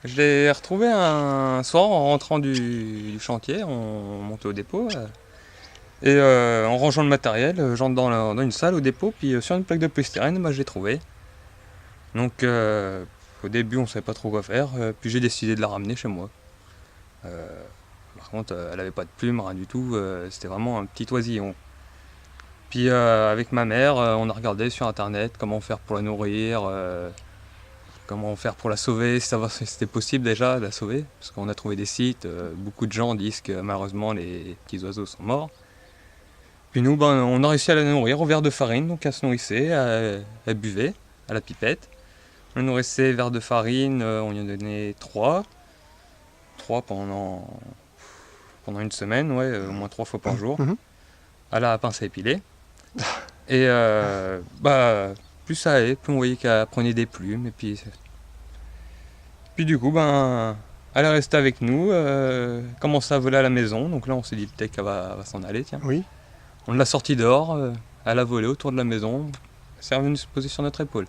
Je l'ai retrouvé un soir en rentrant du chantier, on montait au dépôt. En rangeant le matériel, j'entre dans une salle au dépôt, puis sur une plaque de polystyrène, je l'ai trouvé. Donc au début, on ne savait pas trop quoi faire, puis j'ai décidé de la ramener chez moi. Euh, Par contre, elle n'avait pas de plumes, rien du tout, c'était vraiment un petit oisillon. Puis avec ma mère, on a regardé sur internet comment faire pour la nourrir, comment faire pour la sauver, savoir si c'était possible déjà de la sauver, parce qu'on a trouvé des sites, beaucoup de gens disent que malheureusement les petits oiseaux sont morts. Puis nous, on a réussi à la nourrir au verre de farine, donc elle se nourrissait, elle buvait à la pipette. On la nourrissait verre de farine, on lui en donnait 3 pendant une semaine, ouais, au moins 3 fois par jour, à la pince à épiler. Et plus ça allait, plus on voyait qu'elle prenait des plumes, et puis du coup, elle est restée avec nous, commençait à voler à la maison, donc là on s'est dit peut-être qu'elle va s'en aller, tiens. Oui. On l'a sortie dehors, elle a volé autour de la maison, c'est revenu se poser sur notre épaule.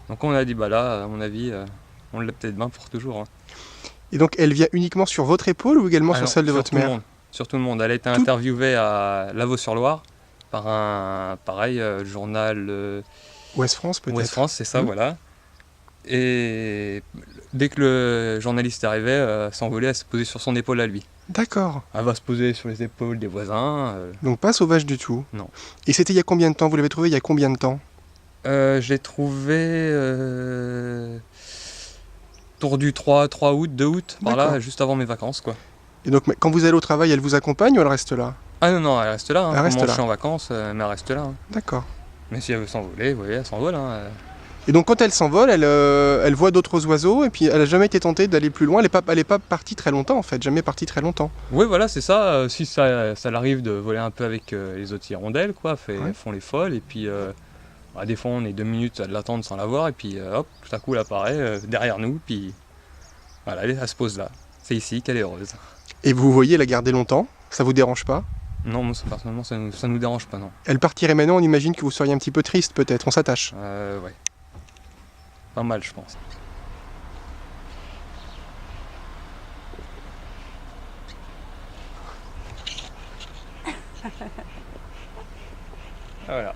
Donc on a dit, là, à mon avis, on l'a peut-être bien pour toujours. Hein. Et donc elle vient uniquement sur votre épaule ou également sur celle de votre mère? Sur tout le monde. Elle a été interviewée à Lavaux-sur-Loire par un, pareil, journal... Ouest France peut-être. Ouest France, c'est ça, voilà. Et dès que le journaliste est arrivé, elle s'envolait, elle s'est posée sur son épaule à lui. D'accord. Elle va se poser sur les épaules des voisins. Donc pas sauvage du tout. Non. Et c'était il y a combien de temps? Vous l'avez trouvé il y a combien de temps? Je l'ai trouvé autour du 3 août, 2 août, par là, juste avant mes vacances, quoi. Et donc quand vous allez au travail, elle vous accompagne ou elle reste là? Ah non, elle reste là. Hein. Elle reste là. Je suis en vacances, mais elle reste là. Hein. D'accord. Mais si elle veut s'envoler, vous voyez, elle s'envole. Hein. Et donc quand elle s'envole, elle voit d'autres oiseaux et puis elle n'a jamais été tentée d'aller plus loin. Elle n'est pas partie très longtemps en fait, jamais partie très longtemps. Oui, voilà, c'est ça. Si ça l'arrive de voler un peu avec les autres hirondelles, quoi, elles font les folles. Et puis des fois, on est 2 minutes à l'attendre sans la voir. Et puis hop, tout à coup, elle apparaît derrière nous. Puis voilà, elle se pose là. C'est ici qu'elle est heureuse. Et vous voyez la garder longtemps? Ça vous dérange pas? Non, moi personnellement, ça nous dérange pas, non. Elle partirait maintenant, on imagine que vous seriez un petit peu triste peut-être, on s'attache. Ouais. Pas mal, je pense. Voilà.